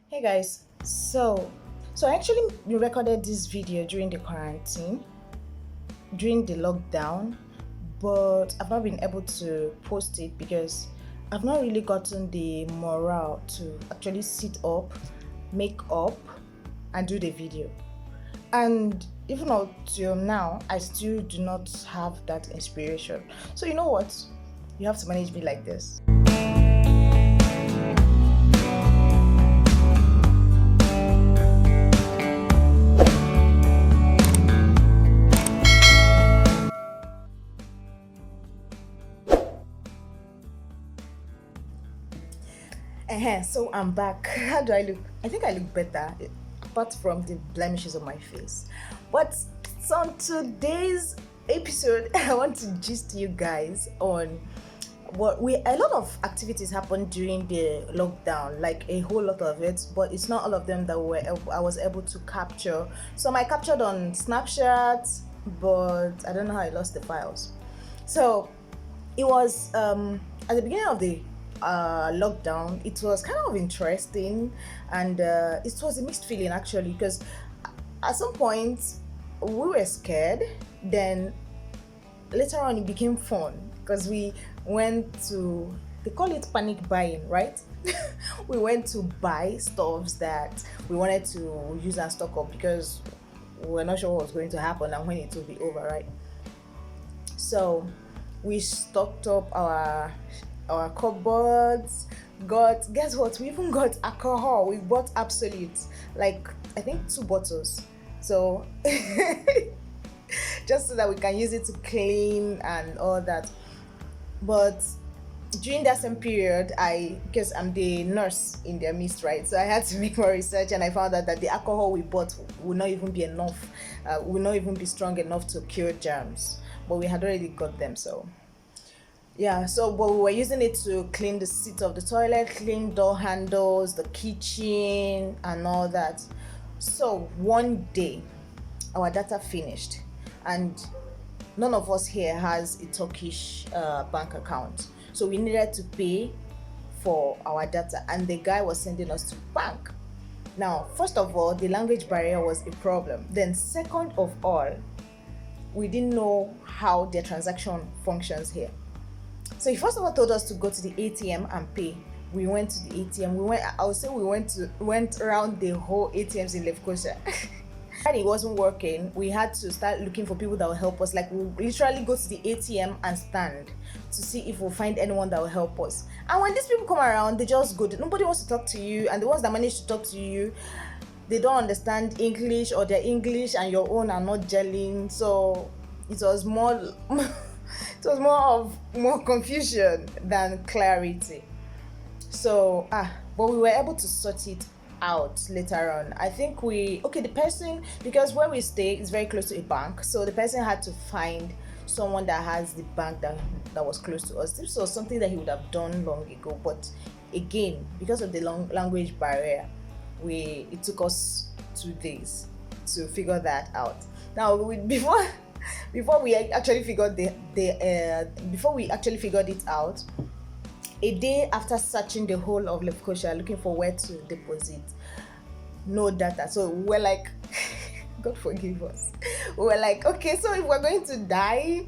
Hey guys, so I actually recorded this video during the quarantine, during the lockdown, but I've not been able to post it because I've not really gotten the morale to actually sit up, make up, and do the video. And even up till now, I still do not have that inspiration. So you know what? You have to manage me like this. So I'm back. How do I look? I think I look better, apart from the blemishes on my face. But so on today's episode, I want to gist you guys on what we a lot of activities happened during the lockdown, like a whole lot of it, but it's not all of them that I was able to capture. Some I captured on Snapchat, but I don't know how I lost the files. So it was at the beginning of the lockdown. It was kind of interesting, and it was a mixed feeling actually, because at some point we were scared. Then later on it became fun because we went to, they call it panic buying, right? We went to buy stuffs that we wanted to use and stock up because we were not sure what was going to happen and when it will be over, right? So we stocked up our cupboards. Got, guess what, we even got alcohol. We bought Absolute, like I think 2 bottles, so just so that we can use it to clean and all that. But during that same period, because I'm the nurse in their midst, right? So I had to make more research, and I found out that the alcohol we bought would not even be enough, would not even be strong enough to cure germs. But we had already got them, so yeah. So but we were using it to clean the seat of the toilet, clean door handles, the kitchen, and all that. So one day, our data finished, and none of us here has a Turkish bank account, so we needed to pay for our data, and the guy was sending us to bank. Now, first of all, the language barrier was a problem. Then second of all, we didn't know how their transaction functions here. So he first of all told us to go to the ATM and pay. We went to the ATM. I would say we went around the whole ATMs in Lefkosia. And it wasn't working. We had to start looking for people that will help us. Like, we'll literally go to the ATM and stand to see if we'll find anyone that will help us. And when these people come around, they just go. Nobody wants to talk to you, and the ones that manage to talk to you, they don't understand English, or their English and your own are not gelling. So it was more it was more confusion than clarity. So but we were able to sort it out later on. I think the person, because where we stay is very close to a bank, so the person had to find someone that has the bank that was close to us. This was something that he would have done long ago, but again, because of the long language barrier, it took us 2 days to figure that out. Now, before we actually figured before we actually figured it out, a day after searching the whole of Lefkosia looking for where to deposit, no data. So we're like, God forgive us. We were like, okay, so if we're going to die,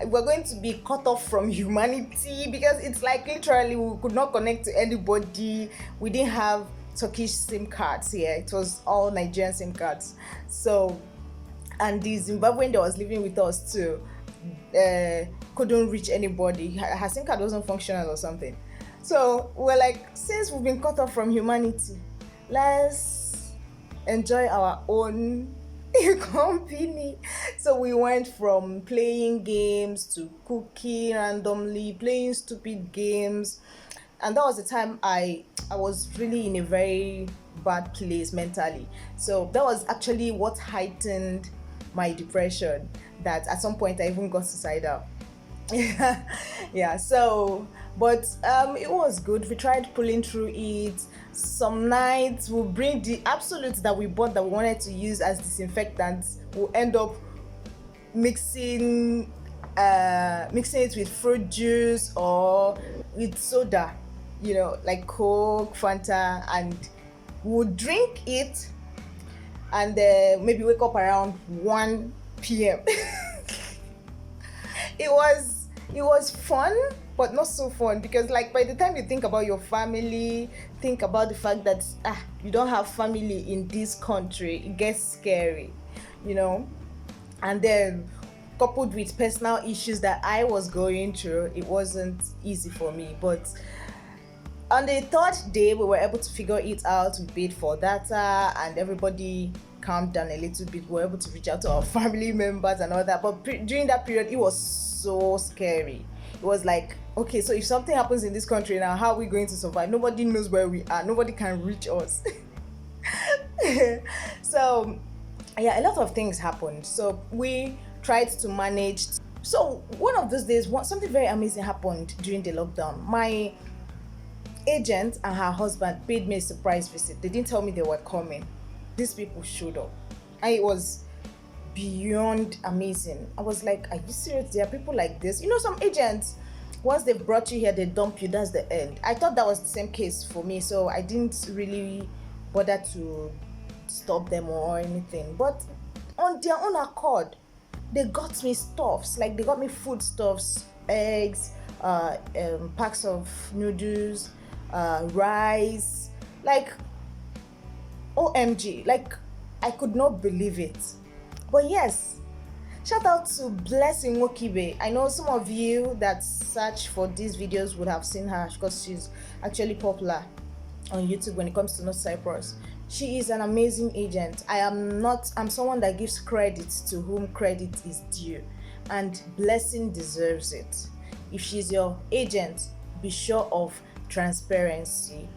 we're going to be cut off from humanity, because it's like literally we could not connect to anybody. We didn't have Turkish SIM cards here. It was all Nigerian SIM cards. So, and the Zimbabwean that was living with us too, couldn't reach anybody. Her SIM card wasn't functional or something. So we're like, since we've been cut off from humanity, let's enjoy our own company. So we went from playing games to cooking randomly, playing stupid games. And that was the time I was really in a very bad place mentally. So that was actually what heightened my depression, that at some point I even got suicidal. Yeah, so but it was good. We tried pulling through it. Some nights we'll bring the absolutes that we bought that we wanted to use as disinfectants. We'll end up mixing it with fruit juice or with soda, like Coke, Fanta, and We would drink it and maybe wake up around 1 p.m. It was fun, but not so fun, because like by the time you think about your family, think about the fact that you don't have family in this country, it gets scary, you know. And then coupled with personal issues that I was going through, it wasn't easy for me. But on the third day, we were able to figure it out. We paid for data and everybody calmed down a little bit. We were able to reach out to our family members and all that. But during that period, it was so scary. It was like, okay, so if something happens in this country now, how are we going to survive? Nobody knows where we are. Nobody can reach us. So yeah, a lot of things happened. So we tried to manage. So one of those days, something very amazing happened during the lockdown. My agent and her husband paid me a surprise visit. They didn't tell me they were coming. These people showed up, and it was beyond amazing. I was like, are you serious? There are people like this? You know, some agents, once they've brought you here, they dump you. That's the end. I thought that was the same case for me, so I didn't really bother to stop them or anything. But on their own accord, they got me stuffs. Like, they got me foodstuffs, eggs, packs of noodles, rice. Like, OMG, like, I could not believe it. But yes, shout out to Blessing Wokibe. I know some of you that search for these videos would have seen her, because she's actually popular on YouTube when it comes to North Cyprus. She is an amazing agent. I'm someone that gives credit to whom credit is due, and Blessing deserves it. If she's your agent, be sure of transparency,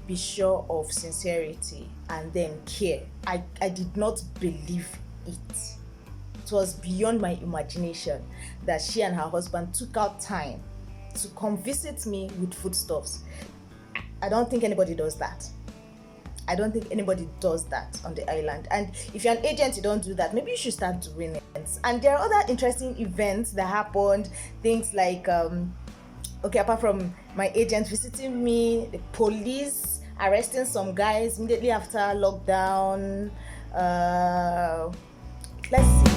be sure of sincerity, and then care. I did not believe it. It was beyond my imagination that she and her husband took out time to come visit me with foodstuffs. I don't think anybody does that. I don't think anybody does that on the island. And if you're an agent, you don't do that. Maybe you should start doing it. And there are other interesting events that happened. Things like, apart from my agent visiting me, the police arresting some guys immediately after lockdown. Let's see.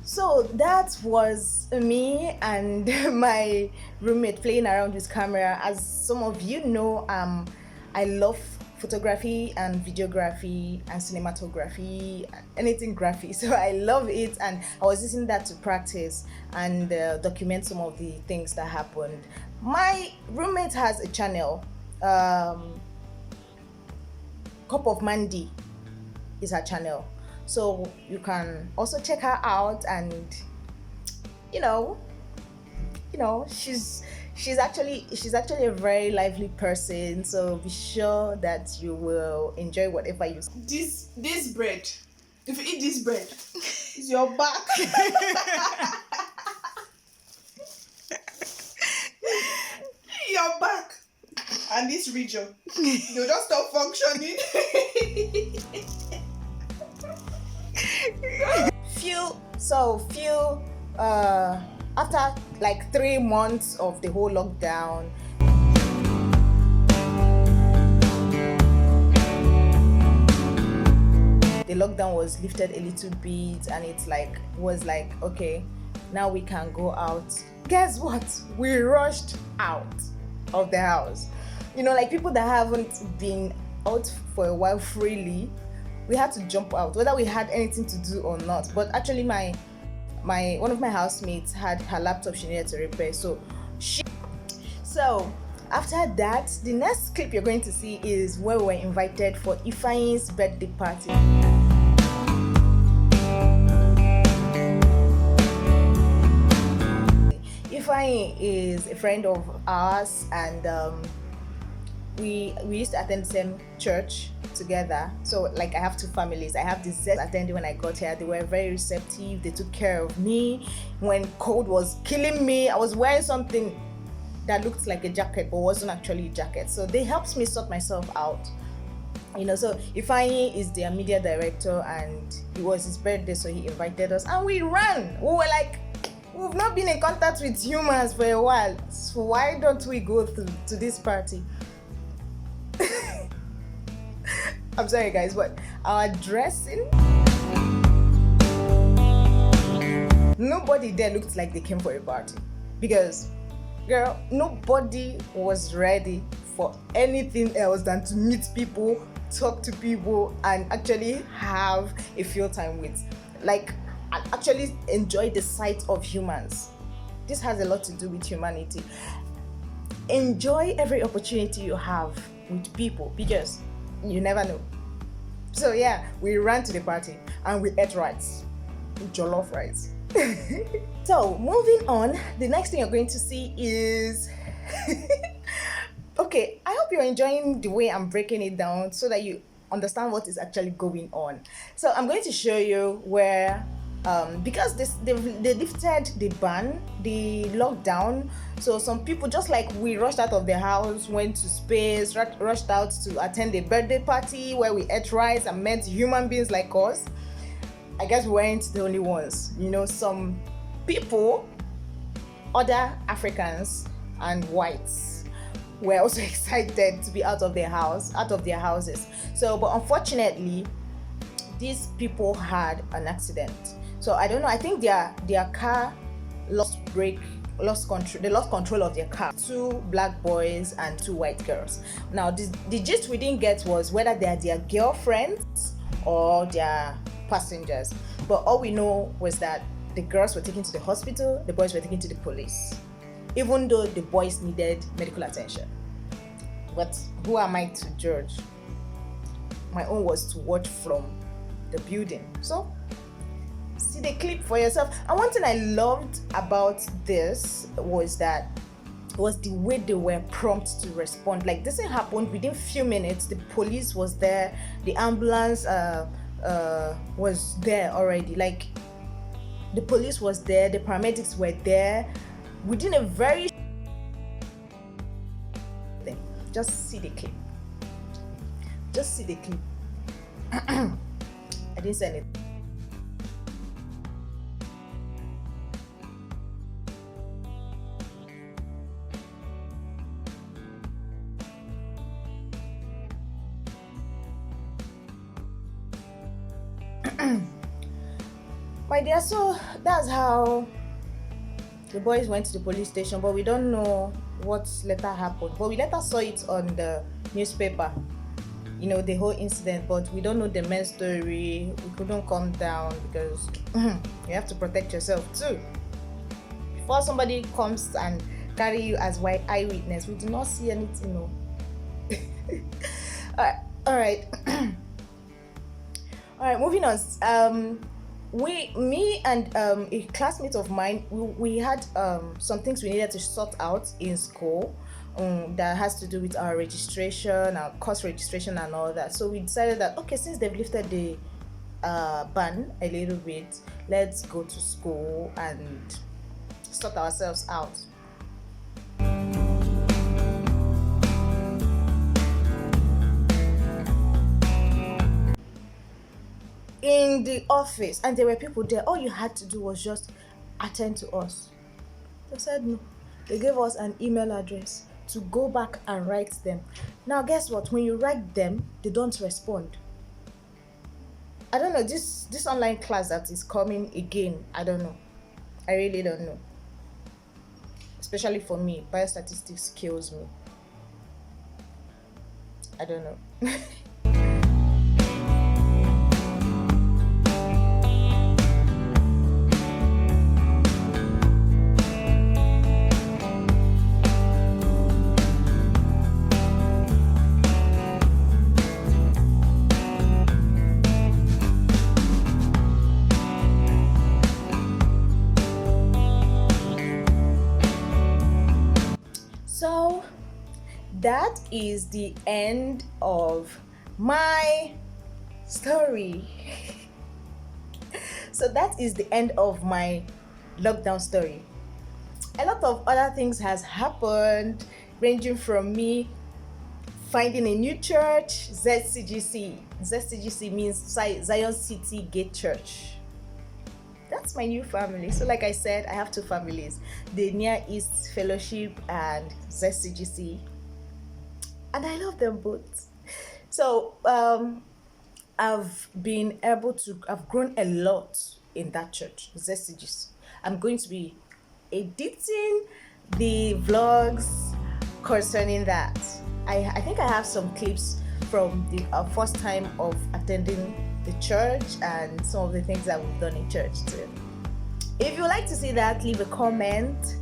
So that was me and my roommate playing around with camera. As some of you know, I love photography and videography and cinematography, anything graphic. So I love it, and I was using that to practice and document some of the things that happened. My roommate has a channel. Cup of Mandy is her channel. So you can also check her out, and she's actually a very lively person. So be sure that you will enjoy whatever you see. This bread. If you eat this bread, it's your back. Your back and this region, you just stop functioning. After like 3 months of the whole lockdown, the lockdown was lifted a little bit, and was like, okay, now we can go out. Guess what? We rushed out of the house. Like people that haven't been out for a while freely, we had to jump out, whether we had anything to do or not. But actually, one of my housemates had her laptop she needed to repair. So after that, the next clip you're going to see is where we were invited for Ifeanyi's birthday party. Ifeanyi is a friend of ours, and we used to attend the same church together. So like, I have two families. I have the Zest attending when I got here. They were very receptive. They took care of me when cold was killing me. I was wearing something that looked like a jacket but wasn't actually a jacket, so they helped me sort myself out. So Ifeanyi is their media director, and it was his birthday, so he invited us and we ran. We were like, we've not been in contact with humans for a while, so why don't we go to this party? I'm sorry guys, but our dressing, nobody there looked like they came for a party, because girl, nobody was ready for anything else than to meet people, talk to people, and actually have a field time with, like, and actually enjoy the sight of humans. This has a lot to do with humanity. Enjoy every opportunity you have with people, because you never know. So yeah, we ran to the party and we ate rice, jollof rice. So moving on, the next thing you're going to see is okay, I hope you're enjoying the way I'm breaking it down so that you understand what is actually going on. So I'm going to show you where because they lifted the ban, the lockdown, so some people, just like we rushed out of the house, went to space, rushed out to attend a birthday party where we ate rice and met human beings like us. I guess we weren't the only ones. Some people, other Africans and whites, were also excited to be out of their houses. So, but unfortunately, these people had an accident. So I don't know. I think their car lost control. They lost control of their car. 2 black boys and 2 white girls. Now, the gist we didn't get was whether they are their girlfriends or their passengers. But all we know was that the girls were taken to the hospital, the boys were taken to the police, even though the boys needed medical attention. But who am I to judge? My own was to watch from the building. So see the clip for yourself. And one thing I loved about this was the way they were prompt to respond. Like, this thing happened within few minutes. The police was there, the ambulance was there already. Like, the police was there, the paramedics were there within a very thing. Just see the clip. I didn't say anything. My dear, so that's how the boys went to the police station, but we don't know what later happened. But we later saw it on the newspaper, the whole incident, but we don't know the main story. We couldn't come down because you have to protect yourself too. Before somebody comes and carry you as white eyewitness, we do not see anything. No. All right. All right, moving on. Me and a classmate of mine, we had some things we needed to sort out in school that has to do with our registration, our course registration and all that. So we decided that, okay, since they've lifted the ban a little bit, let's go to school and sort ourselves out. In the office, and there were people there. All you had to do was just attend to us. They said no. They gave us an email address to go back and write them. Now guess what? When you write them, they don't respond. I don't know, this online class that is coming again, I don't know. I really don't know. Especially for me, biostatistics kills me. I don't know. So that is the end of my story. So that is the end of my lockdown story. A lot of other things has happened, ranging from me finding a new church, ZCGC. ZCGC means Zion City Gate Church. That's my new family. So like I said, I have two families, the Near East Fellowship and ZCGC, and I love them both. So I've grown a lot in that church, ZCGC. I'm going to be editing the vlogs concerning that. I think I have some clips from the first time of attending the church and some of the things that we've done in church too. If you would like to see that, leave a comment.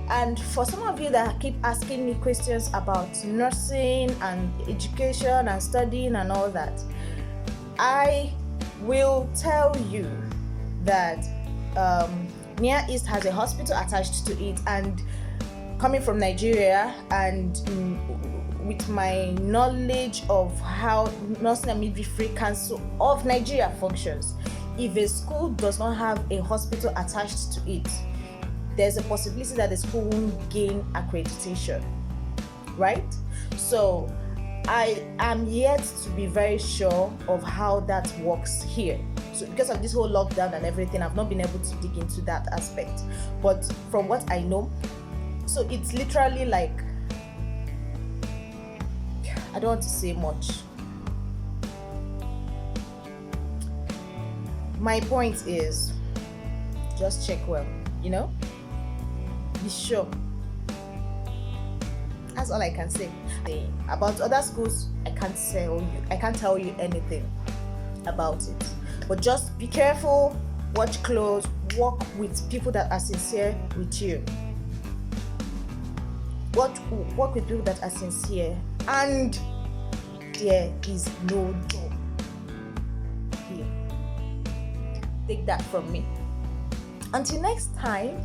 And for some of you that keep asking me questions about nursing and education and studying and all that, I will tell you that Near East has a hospital attached to it, and coming from Nigeria and with my knowledge of how Nursing and Midwifery Council of Nigeria functions, if a school does not have a hospital attached to it, there's a possibility that the school won't gain accreditation, right? So I am yet to be very sure of how that works here. So because of this whole lockdown and everything, I've not been able to dig into that aspect. But from what I know, so it's literally like, I don't want to say much. My point is, just check well, be sure. That's all I can say. About other schools, I can't tell you anything about it. But just be careful, watch close, work with people that are sincere with you. Work with people that are sincere, and there is no job here. Take that from me. Until next time.